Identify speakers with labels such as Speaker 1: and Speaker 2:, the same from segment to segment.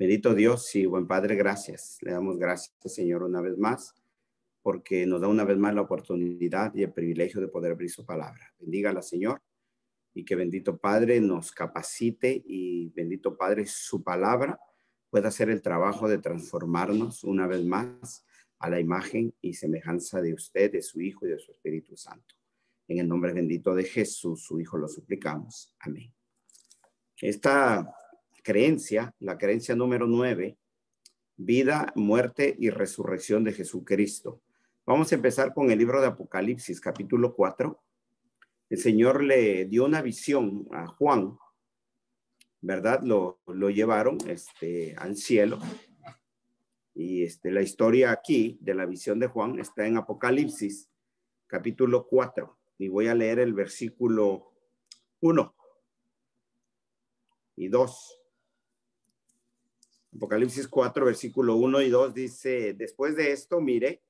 Speaker 1: Bendito Dios y buen Padre, gracias. Le damos gracias, Señor, una vez más, porque nos da una vez más la oportunidad y el privilegio de poder abrir su palabra. Bendígala, Señor, y que bendito Padre nos capacite y bendito Padre, su palabra pueda hacer el trabajo de transformarnos una vez más a la imagen y semejanza de usted, de su Hijo y de su Espíritu Santo. En el nombre bendito de Jesús, su Hijo, lo suplicamos. Amén. Esta creencia, la creencia número 9, vida, muerte y resurrección de Jesucristo. Vamos a empezar con el libro de Apocalipsis, capítulo 4. El Señor le dio una visión a Juan, ¿verdad? Lo llevaron al cielo. Y la historia aquí de la visión de Juan está en Apocalipsis, capítulo 4. Y voy a leer el versículo 1 y 2. Apocalipsis 4, versículo 1 y 2 dice: después de esto, miré,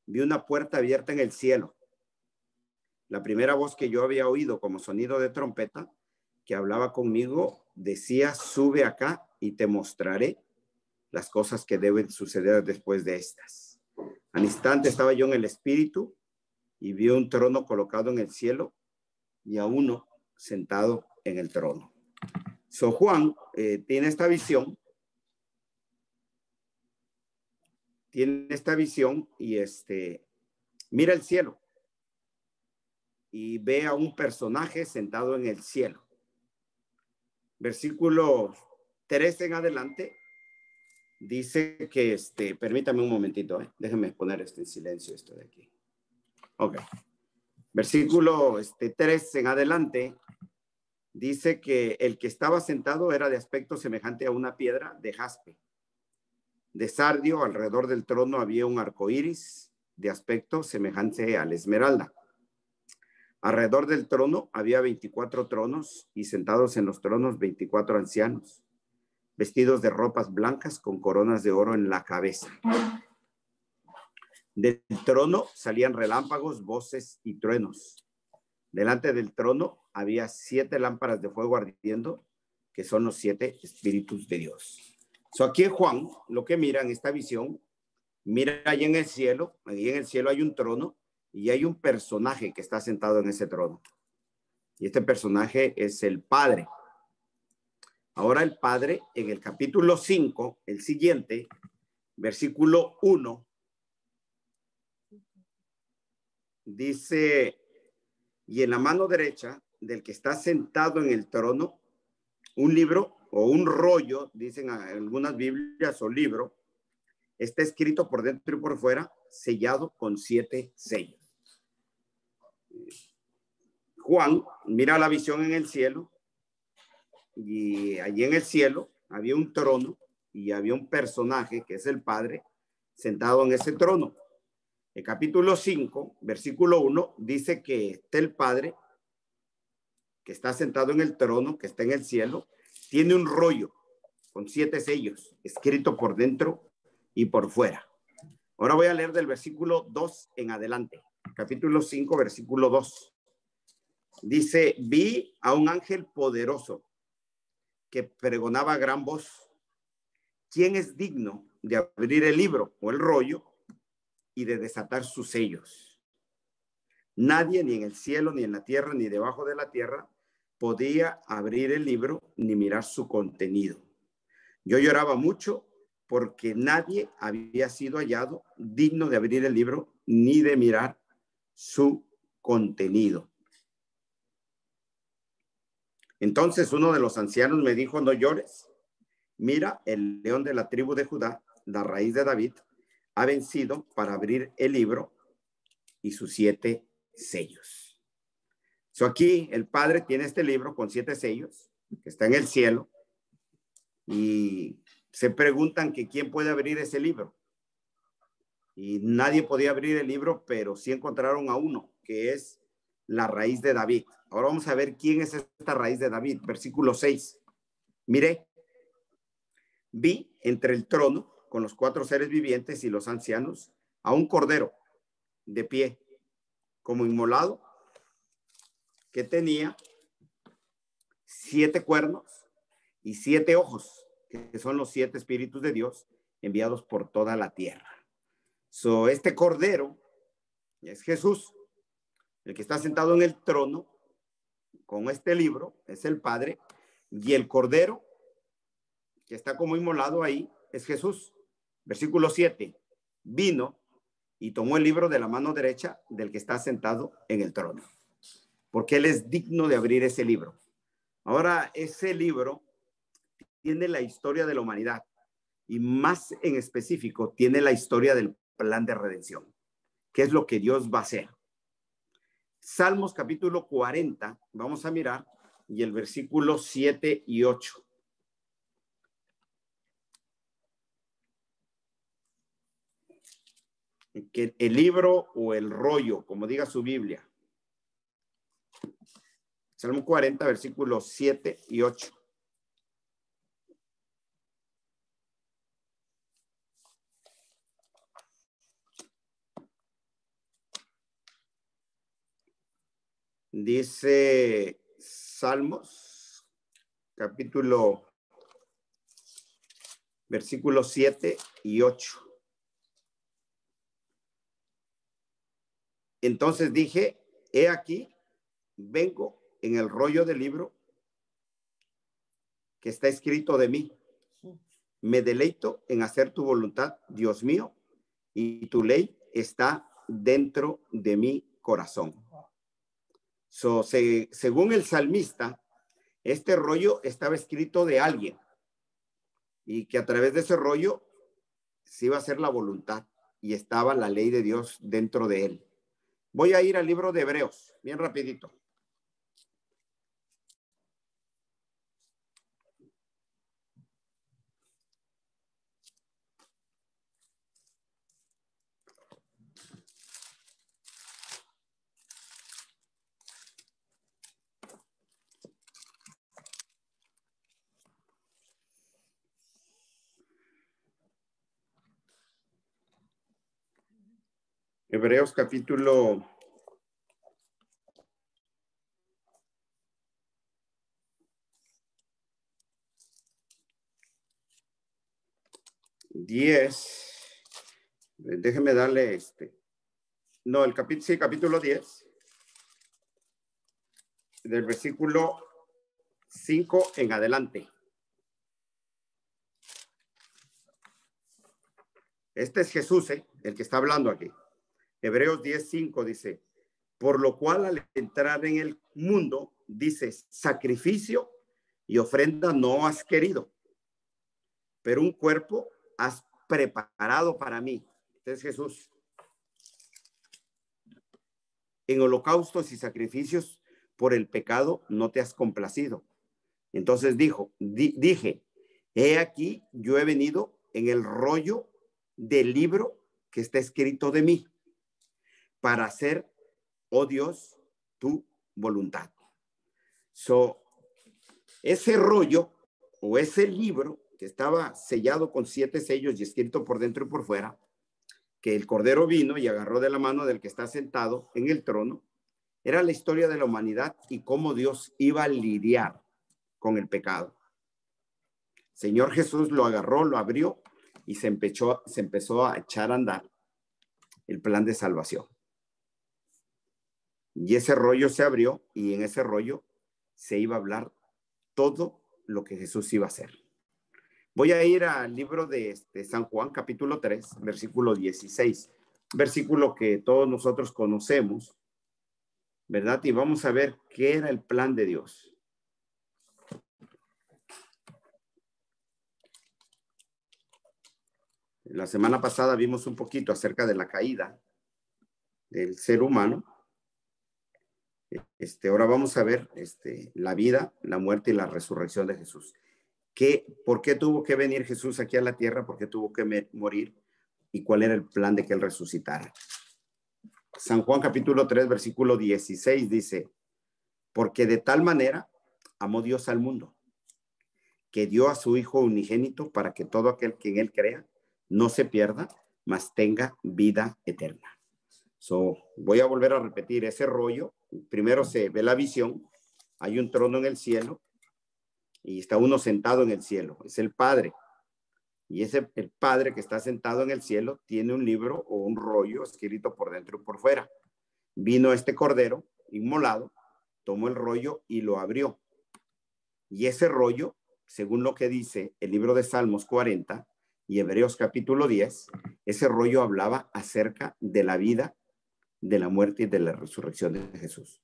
Speaker 1: vi una puerta abierta en el cielo. La primera voz que yo había oído como sonido de trompeta, que hablaba conmigo, decía: sube acá y te mostraré las cosas que deben suceder después de estas. Al instante estaba yo en el espíritu y vi un trono colocado en el cielo y a uno sentado en el trono. Juan tiene esta visión. Tiene esta visión y mira el cielo y ve a un personaje sentado en el cielo. Versículo 3 en adelante dice que, permítame un momentito, déjenme poner en silencio esto de aquí. Ok. Versículo 3 en adelante dice que el que estaba sentado era de aspecto semejante a una piedra de jaspe. De sardio, alrededor del trono había un arco iris de aspecto semejante a la esmeralda. Alrededor del trono había 24 tronos y sentados en los tronos 24 ancianos, vestidos de ropas blancas con coronas de oro en la cabeza. Del trono salían relámpagos, voces y truenos. Delante del trono había 7 lámparas de fuego ardiendo, que son los 7 espíritus de Dios. Aquí Juan, lo que mira en esta visión, mira allí en el cielo hay un trono y hay un personaje que está sentado en ese trono. Y este personaje es el Padre. Ahora el Padre, en el capítulo 5, el siguiente, versículo 1, dice: y en la mano derecha del que está sentado en el trono, un libro o un rollo, dicen algunas Biblias, o libro, está escrito por dentro y por fuera, sellado con 7 sellos. Juan mira la visión en el cielo y allí en el cielo había un trono y había un personaje que es el Padre sentado en ese trono. El capítulo 5, versículo 1 dice que está el Padre que está sentado en el trono, que está en el cielo, tiene un rollo con 7 sellos, escrito por dentro y por fuera. Ahora voy a leer del versículo 2 en adelante. Capítulo 5, versículo 2. Dice: vi a un ángel poderoso que pregonaba a gran voz: ¿quién es digno de abrir el libro o el rollo y de desatar sus sellos? Nadie, ni en el cielo, ni en la tierra, ni debajo de la tierra, podía abrir el libro ni mirar su contenido. Yo lloraba mucho porque nadie había sido hallado digno de abrir el libro ni de mirar su contenido. Entonces uno de los ancianos me dijo: no llores. Mira, el león de la tribu de Judá, la raíz de David, ha vencido para abrir el libro y sus 7 sellos. Aquí el Padre tiene este libro con 7 sellos que está en el cielo y se preguntan que quién puede abrir ese libro. Y nadie podía abrir el libro, pero sí encontraron a uno, que es la raíz de David. Ahora vamos a ver quién es esta raíz de David. Versículo 6. Miré, vi entre el trono con los 4 seres vivientes y los ancianos a un cordero de pie, como inmolado, que tenía 7 cuernos y 7 ojos, que son los 7 espíritus de Dios enviados por toda la tierra. Este cordero es Jesús, el que está sentado en el trono con este libro, es el Padre, y el cordero que está como inmolado ahí es Jesús. Versículo 7, vino y tomó el libro de la mano derecha del que está sentado en el trono, porque él es digno de abrir ese libro. Ahora, ese libro tiene la historia de la humanidad y más en específico tiene la historia del plan de redención. ¿Qué es lo que Dios va a hacer? Salmos capítulo 40, vamos a mirar, y el versículo 7 y 8. Que el libro o el rollo, como diga su Biblia. Salmo 40, versículos 7 y 8. Dice Salmos, capítulo, versículos 7 y 8. Entonces dije, he aquí, vengo en el rollo del libro que está escrito de mí. Me deleito en hacer tu voluntad, Dios mío, y tu ley está dentro de mi corazón. Según el salmista, este rollo estaba escrito de alguien y que a través de ese rollo se iba a hacer la voluntad y estaba la ley de Dios dentro de él. Voy a ir al libro de Hebreos, bien rapidito. Hebreos capítulo 10. Déjeme darle no, el capítulo, sí, capítulo 10, del versículo 5 en adelante. Este es Jesús, el que está hablando aquí. Hebreos 10:5 dice, por lo cual al entrar en el mundo, dice, sacrificio y ofrenda no has querido, pero un cuerpo has preparado para mí. Este es Jesús. En holocaustos y sacrificios por el pecado no te has complacido. Entonces dije, he aquí, yo he venido en el rollo del libro que está escrito de mí para hacer, oh Dios, tu voluntad. Ese rollo o ese libro que estaba sellado con 7 sellos y escrito por dentro y por fuera, que el Cordero vino y agarró de la mano del que está sentado en el trono, era la historia de la humanidad y cómo Dios iba a lidiar con el pecado. Señor Jesús lo agarró, lo abrió y se empezó a echar a andar el plan de salvación. Y ese rollo se abrió y en ese rollo se iba a hablar todo lo que Jesús iba a hacer. Voy a ir al libro de San Juan, capítulo 3, versículo 16, versículo que todos nosotros conocemos, ¿verdad? Y vamos a ver qué era el plan de Dios. La semana pasada vimos un poquito acerca de la caída del ser humano. Ahora vamos a ver la vida, la muerte y la resurrección de Jesús. ¿Por qué tuvo que venir Jesús aquí a la tierra? ¿Por qué tuvo que morir? ¿Y cuál era el plan de que él resucitara? San Juan capítulo 3, versículo 16 dice, porque de tal manera amó Dios al mundo, que dio a su Hijo unigénito para que todo aquel que en él crea no se pierda, mas tenga vida eterna. Voy a volver a repetir ese rollo. Primero se ve la visión, hay un trono en el cielo y está uno sentado en el cielo, es el Padre. Y el Padre que está sentado en el cielo tiene un libro o un rollo escrito por dentro y por fuera. Vino este cordero inmolado, tomó el rollo y lo abrió. Y ese rollo, según lo que dice el libro de Salmos 40 y Hebreos capítulo 10, ese rollo hablaba acerca de la vida, de la muerte y de la resurrección de Jesús.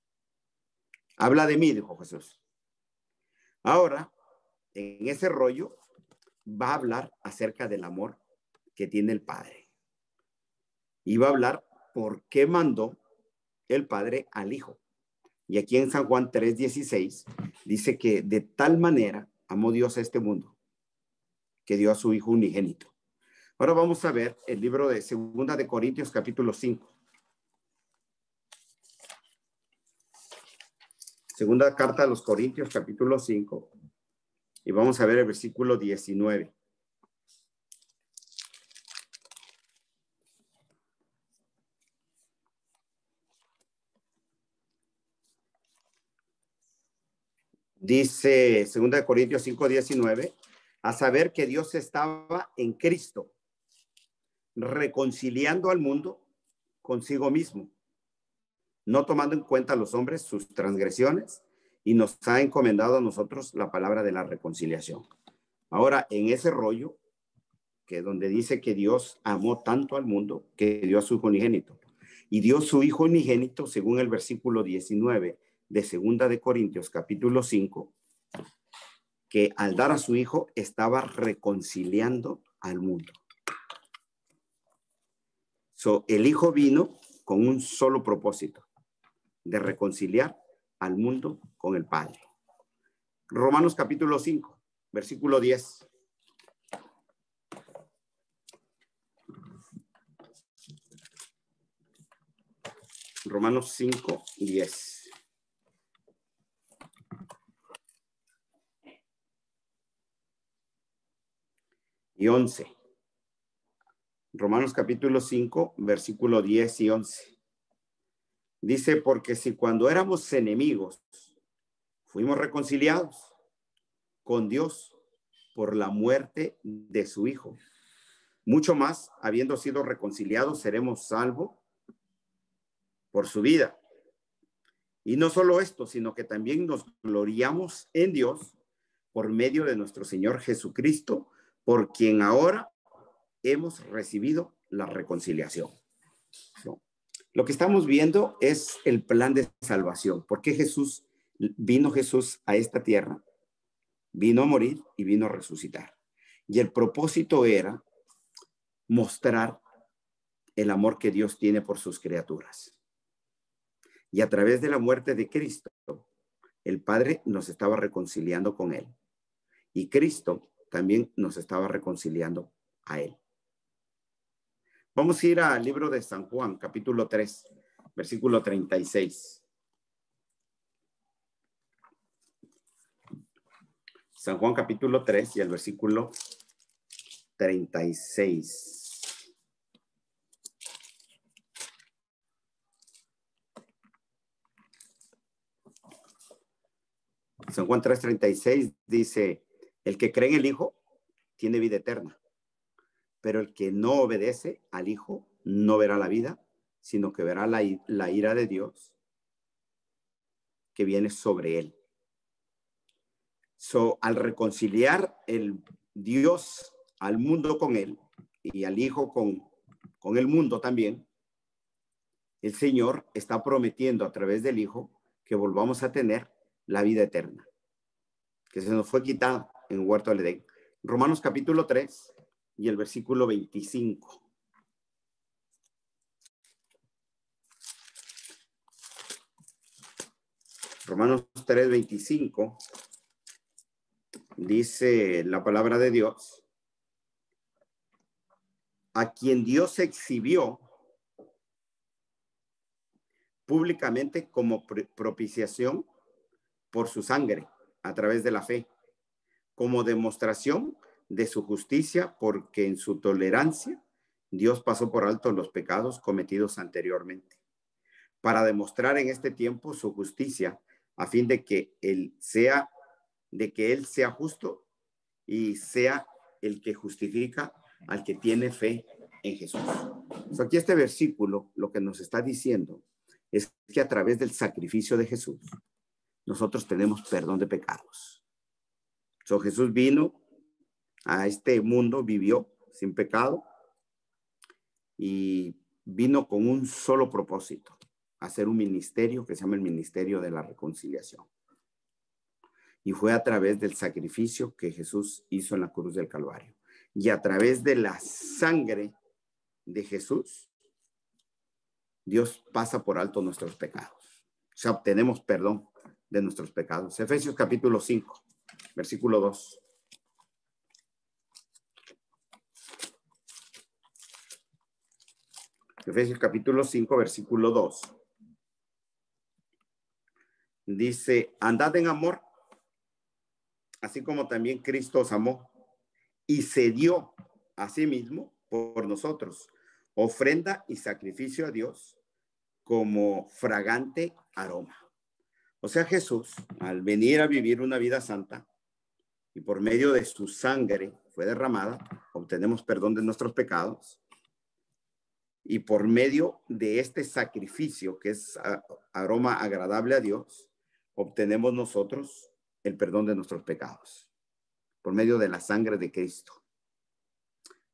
Speaker 1: Habla de mí, dijo Jesús. Ahora, en ese rollo va a hablar acerca del amor que tiene el Padre. Y va a hablar por qué mandó el Padre al Hijo. Y aquí en San Juan 3:16 dice que de tal manera amó Dios a este mundo que dio a su Hijo unigénito. Ahora vamos a ver el libro de Segunda de Corintios capítulo 5. Segunda carta a los Corintios capítulo 5 y vamos a ver el versículo 19. Dice 2 Corintios 5:19, a saber que Dios estaba en Cristo, reconciliando al mundo consigo mismo, no tomando en cuenta a los hombres sus transgresiones, y nos ha encomendado a nosotros la palabra de la reconciliación. Ahora, en ese rollo, que donde dice que Dios amó tanto al mundo, que dio a su Hijo unigénito, y dio su Hijo unigénito, según el versículo 19 de 2 de Corintios, capítulo 5, que al dar a su Hijo estaba reconciliando al mundo. El Hijo vino con un solo propósito, de reconciliar al mundo con el Padre. Romanos capítulo 5, versículo 10. Romanos 5, 10. Y 11. Romanos capítulo 5, versículo 10 y 11. Dice, porque si cuando éramos enemigos fuimos reconciliados con Dios por la muerte de su Hijo, mucho más, habiendo sido reconciliados, seremos salvos por su vida. Y no solo esto, sino que también nos gloriamos en Dios por medio de nuestro Señor Jesucristo, por quien ahora hemos recibido la reconciliación. ¿No? Lo que estamos viendo es el plan de salvación. ¿Por qué vino Jesús a esta tierra? Vino a morir y vino a resucitar. Y el propósito era mostrar el amor que Dios tiene por sus criaturas. Y a través de la muerte de Cristo, el Padre nos estaba reconciliando con Él. Y Cristo también nos estaba reconciliando a Él. Vamos a ir al libro de San Juan, capítulo 3, versículo 36. San Juan, capítulo 3 y el versículo 36. San Juan 3:36 dice, el que cree en el Hijo tiene vida eterna, pero el que no obedece al Hijo no verá la vida, sino que verá la ira de Dios que viene sobre él. Al reconciliar el Dios al mundo con él y al Hijo con el mundo también, el Señor está prometiendo a través del Hijo que volvamos a tener la vida eterna, que se nos fue quitada en el huerto del Edén. Romanos capítulo 3 y el versículo 25. Romanos 3, 25 dice la palabra de Dios, a quien Dios exhibió públicamente como propiciación por su sangre a través de la fe, como demostración de su justicia, porque en su tolerancia Dios pasó por alto los pecados cometidos anteriormente, para demostrar en este tiempo su justicia, a fin de que Él sea de que Él sea justo y sea el que justifica al que tiene fe en Jesús. Aquí este versículo lo que nos está diciendo es que a través del sacrificio de Jesús nosotros tenemos perdón de pecados. Jesús vino a este mundo, vivió sin pecado y vino con un solo propósito: hacer un ministerio que se llama el ministerio de la reconciliación. Y fue a través del sacrificio que Jesús hizo en la cruz del Calvario. Y a través de la sangre de Jesús, Dios pasa por alto nuestros pecados. Obtenemos perdón de nuestros pecados. Efesios capítulo 5, versículo 2. Efesios capítulo 5, versículo 2. Dice: andad en amor, así como también Cristo os amó y se dio a sí mismo por nosotros, ofrenda y sacrificio a Dios como fragante aroma. Jesús, al venir a vivir una vida santa y por medio de su sangre fue derramada, obtenemos perdón de nuestros pecados. Y por medio de este sacrificio, que es aroma agradable a Dios, obtenemos nosotros el perdón de nuestros pecados, por medio de la sangre de Cristo.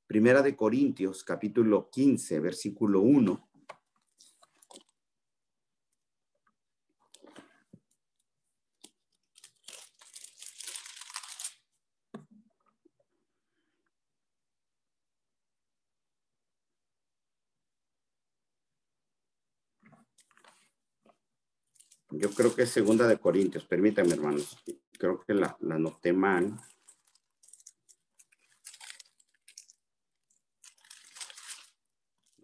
Speaker 1: Primera de Corintios, capítulo 15, versículo 1. Yo creo que es segunda de Corintios, permítanme, hermanos. Creo que la anoté mal.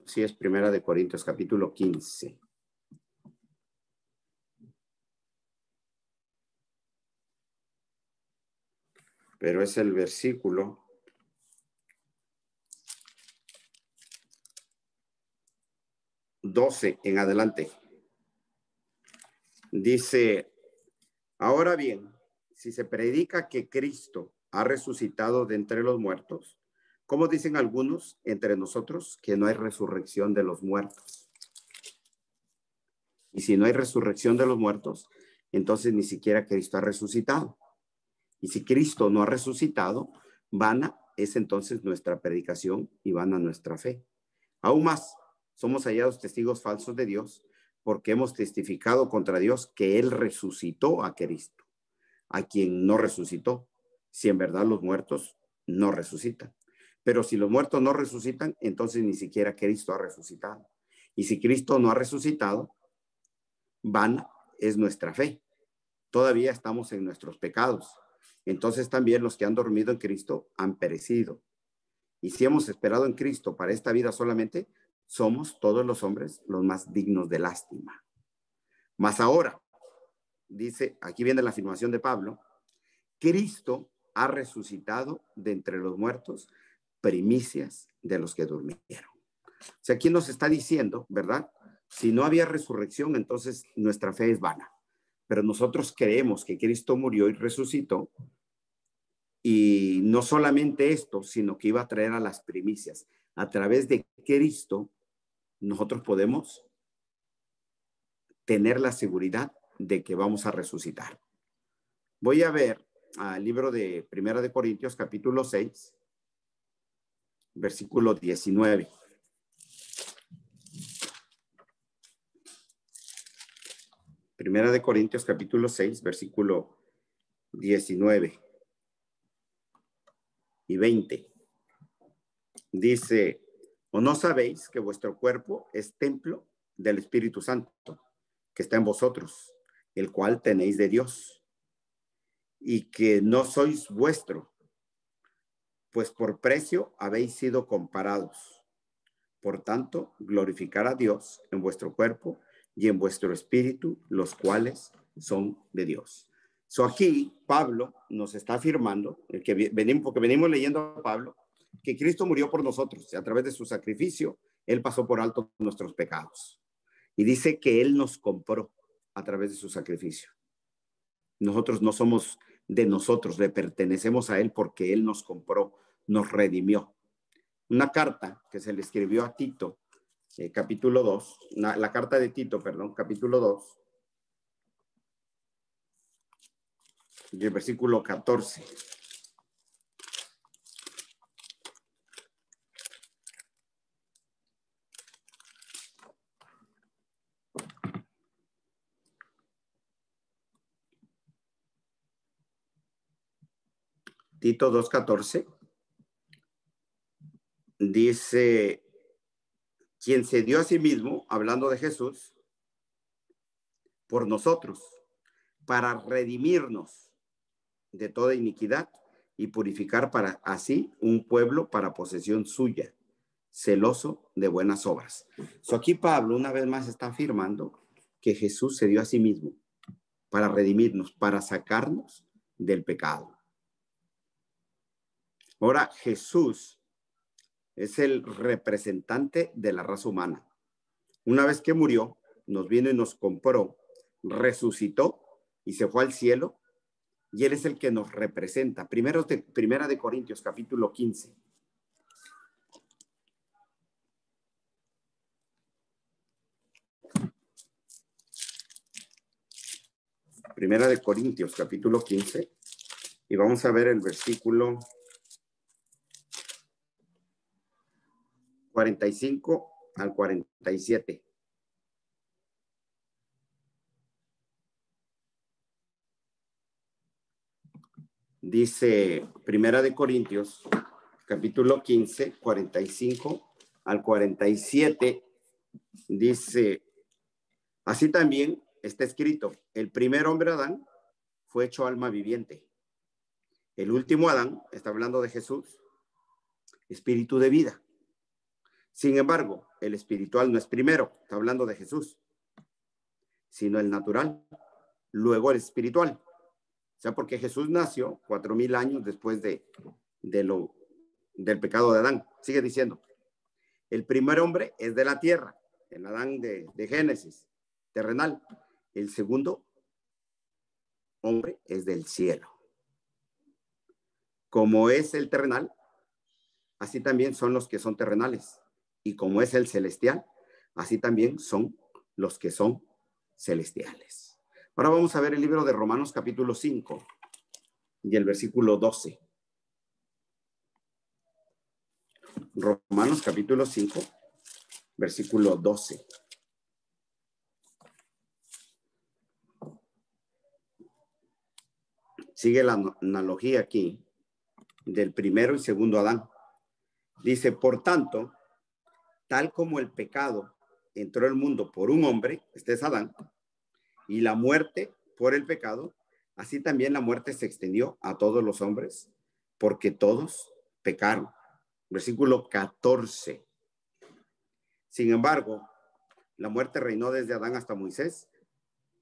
Speaker 1: Sí, es primera de Corintios, capítulo 15. Pero es el versículo 12 en adelante. Dice: ahora bien, si se predica que Cristo ha resucitado de entre los muertos, ¿cómo dicen algunos entre nosotros que no hay resurrección de los muertos? Y si no hay resurrección de los muertos, entonces ni siquiera Cristo ha resucitado. Y si Cristo no ha resucitado, vana es entonces nuestra predicación y vana nuestra fe. Aún más, somos hallados testigos falsos de Dios, porque hemos testificado contra Dios que Él resucitó a Cristo, a quien no resucitó, si en verdad los muertos no resucitan. Pero si los muertos no resucitan, entonces ni siquiera Cristo ha resucitado. Y si Cristo no ha resucitado, vana es nuestra fe. Todavía estamos en nuestros pecados. Entonces también los que han dormido en Cristo han perecido. Y si hemos esperado en Cristo para esta vida solamente, somos todos los hombres los más dignos de lástima. Mas ahora, dice, aquí viene la afirmación de Pablo: Cristo ha resucitado de entre los muertos, primicias de los que durmieron. Aquí nos está diciendo, ¿verdad? Si no había resurrección, entonces nuestra fe es vana. Pero nosotros creemos que Cristo murió y resucitó. Y no solamente esto, sino que iba a traer a las primicias. A través de Cristo, nosotros podemos tener la seguridad de que vamos a resucitar. Voy a ver al libro de Primera de Corintios, capítulo 6, versículo 19. Primera de Corintios, capítulo 6, versículo 19 y 20. Dice: ¿o no sabéis que vuestro cuerpo es templo del Espíritu Santo, que está en vosotros, el cual tenéis de Dios, y que no sois vuestro, pues por precio habéis sido comparados? Por tanto, glorificar a Dios en vuestro cuerpo y en vuestro espíritu, los cuales son de Dios. Aquí Pablo nos está afirmando, porque venimos leyendo a Pablo, que Cristo murió por nosotros. A través de su sacrificio, Él pasó por alto nuestros pecados. Y dice que Él nos compró a través de su sacrificio. Nosotros no somos de nosotros, le pertenecemos a Él porque Él nos compró, nos redimió. Una carta que se le escribió a Tito, capítulo 2, la carta de Tito, perdón, capítulo 2, y el versículo 14. Tito 2:14 dice, quien se dio a sí mismo, hablando de Jesús, por nosotros, para redimirnos de toda iniquidad y purificar para así un pueblo para posesión suya, celoso de buenas obras. Aquí Pablo una vez más está afirmando que Jesús se dio a sí mismo para redimirnos, para sacarnos del pecado. Ahora, Jesús es el representante de la raza humana. Una vez que murió, nos vino y nos compró, resucitó y se fue al cielo, y Él es el que nos representa. Primera de Corintios, capítulo 15. Primera de Corintios, capítulo 15, y vamos a ver el versículo 45 al 47. Dice Primera de Corintios, capítulo 15, 45 al 47, dice, así también está escrito, el primer hombre Adán fue hecho alma viviente. El último Adán, está hablando de Jesús, espíritu de vida. Sin embargo, el espiritual no es primero, está hablando de Jesús, sino el natural, luego el espiritual. O sea, porque Jesús nació 4,000 años después del pecado de Adán. Sigue diciendo, el primer hombre es de la tierra, el Adán de Génesis, terrenal. El segundo hombre es del cielo. Como es el terrenal, así también son los que son terrenales. Y como es el celestial, así también son los que son celestiales. Ahora vamos a ver el libro de Romanos capítulo 5 y el versículo 12. Romanos capítulo 5, versículo 12. Sigue la analogía aquí del primero y segundo Adán. Dice, por tanto, tal como el pecado entró al mundo por un hombre, este es Adán, y la muerte por el pecado, así también la muerte se extendió a todos los hombres, porque todos pecaron. Versículo 14. Sin embargo, la muerte reinó desde Adán hasta Moisés,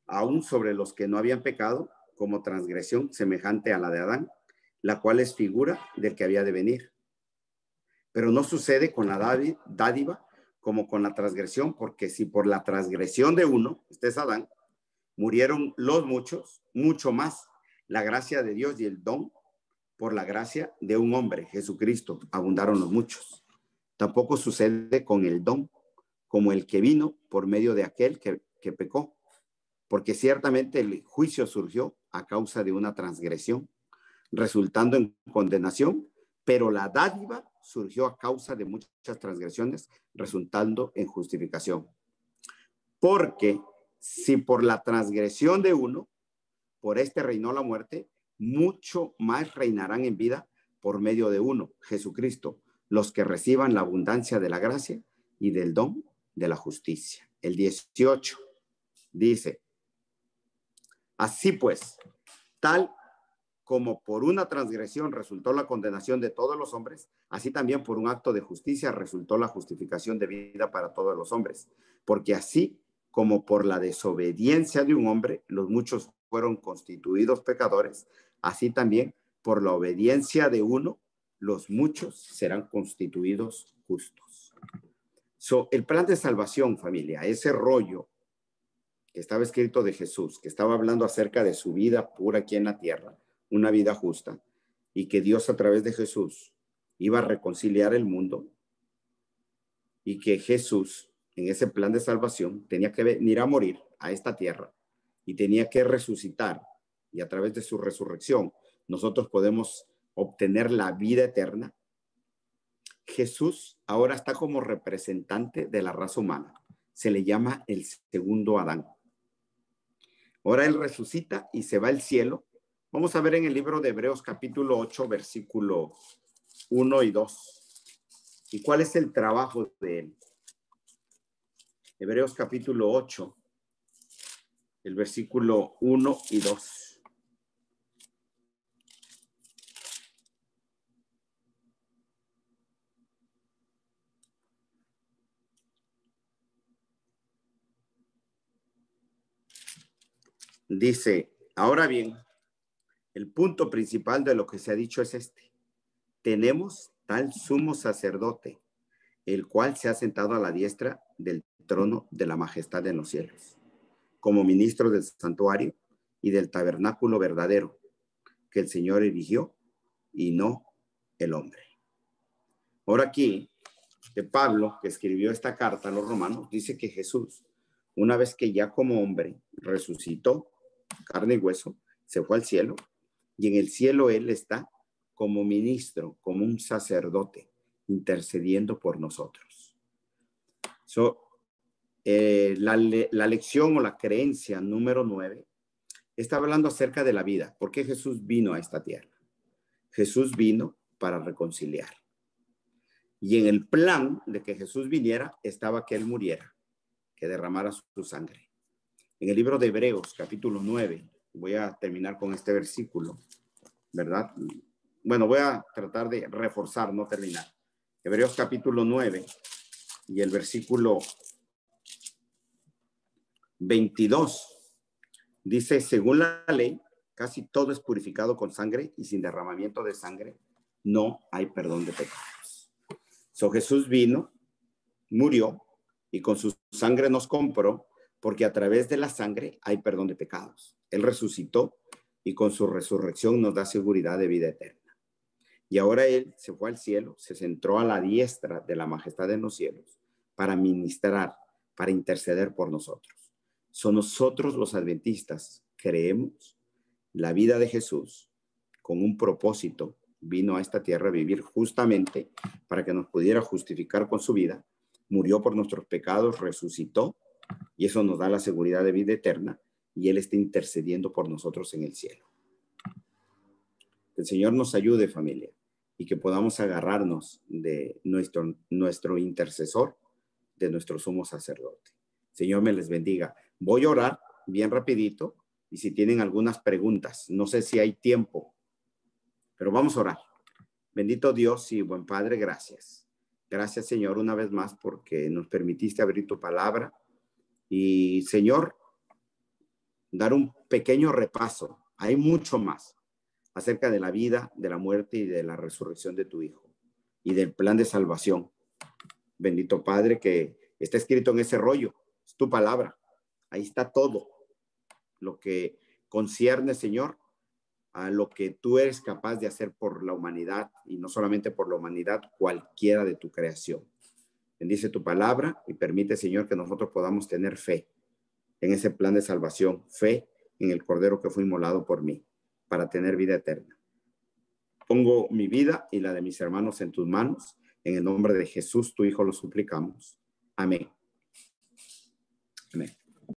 Speaker 1: aún sobre los que no habían pecado, como transgresión semejante a la de Adán, la cual es figura del que había de venir. Pero no sucede con la dádiva como con la transgresión, porque si por la transgresión de uno, este es Adán, murieron los muchos, mucho más la gracia de Dios y el don por la gracia de un hombre, Jesucristo, abundaron los muchos. Tampoco sucede con el don como el que vino por medio de aquel que pecó, porque ciertamente el juicio surgió a causa de una transgresión, resultando en condenación, pero la dádiva surgió a causa de muchas transgresiones, resultando en justificación. Porque si por la transgresión de uno, por este reinó la muerte, mucho más reinarán en vida por medio de uno, Jesucristo, los que reciban la abundancia de la gracia y del don de la justicia. El 18 dice, así pues, tal como por una transgresión resultó la condenación de todos los hombres, así también por un acto de justicia resultó la justificación de vida para todos los hombres. Porque así como por la desobediencia de un hombre, los muchos fueron constituidos pecadores, así también por la obediencia de uno, los muchos serán constituidos justos. El plan de salvación, familia, ese rollo que estaba escrito de Jesús, que estaba hablando acerca de su vida pura aquí en la tierra, una vida justa y que Dios a través de Jesús iba a reconciliar el mundo y que Jesús en ese plan de salvación tenía que venir a morir a esta tierra y tenía que resucitar, y a través de su resurrección nosotros podemos obtener la vida eterna. Jesús ahora está como representante de la raza humana. Se le llama el segundo Adán. Ahora él resucita y se va al cielo. Vamos a ver en el libro de Hebreos capítulo 8, versículo 1 y 2. ¿Y cuál es el trabajo de él? Hebreos capítulo 8, el versículo 1 y 2. Dice, ahora bien, el punto principal de lo que se ha dicho es este. Tenemos tal sumo sacerdote, el cual se ha sentado a la diestra del trono de la majestad en los cielos, como ministro del santuario y del tabernáculo verdadero, que el Señor erigió y no el hombre. Ahora aquí, de Pablo, que escribió esta carta a los romanos, dice que Jesús, una vez que ya como hombre resucitó, carne y hueso, se fue al cielo, y en el cielo él está como ministro, como un sacerdote, intercediendo por nosotros. La lección o la creencia número 9 está hablando acerca de la vida. ¿Por qué Jesús vino a esta tierra? Jesús vino para reconciliar. Y en el plan de que Jesús viniera estaba que él muriera, que derramara su sangre. En el libro de Hebreos, capítulo 9, voy a terminar con este versículo, ¿verdad? Bueno, voy a tratar de reforzar, no terminar. Hebreos capítulo 9 y el versículo 22 dice, según la ley, casi todo es purificado con sangre y sin derramamiento de sangre no hay perdón de pecados. Jesús vino, murió y con su sangre nos compró, porque a través de la sangre hay perdón de pecados. Él resucitó y con su resurrección nos da seguridad de vida eterna. Y ahora él se fue al cielo, se sentó a la diestra de la majestad en los cielos para ministrar, para interceder por nosotros. Son nosotros los adventistas, creemos la vida de Jesús con un propósito. Vino a esta tierra a vivir justamente para que nos pudiera justificar con su vida. Murió por nuestros pecados, resucitó, y eso nos da la seguridad de vida eterna, y él está intercediendo por nosotros en el cielo. Que el Señor nos ayude, familia, y que podamos agarrarnos de nuestro intercesor, de nuestro sumo sacerdote. Señor me les bendiga. Voy a orar bien rapidito, y si tienen algunas preguntas, no sé si hay tiempo, pero vamos a orar. Bendito Dios y buen Padre, gracias. Gracias, Señor, una vez más porque nos permitiste abrir tu palabra y, Señor, dar un pequeño repaso. Hay mucho más acerca de la vida, de la muerte y de la resurrección de tu Hijo y del plan de salvación. Bendito Padre, que está escrito en ese rollo. Es tu palabra. Ahí está todo lo que concierne, Señor, a lo que tú eres capaz de hacer por la humanidad, y no solamente por la humanidad, cualquiera de tu creación. Bendice tu palabra y permite, Señor, que nosotros podamos tener fe en ese plan de salvación, fe en el Cordero que fue inmolado por mí, para tener vida eterna. Pongo mi vida y la de mis hermanos en tus manos. En el nombre de Jesús, tu Hijo, lo suplicamos. Amén.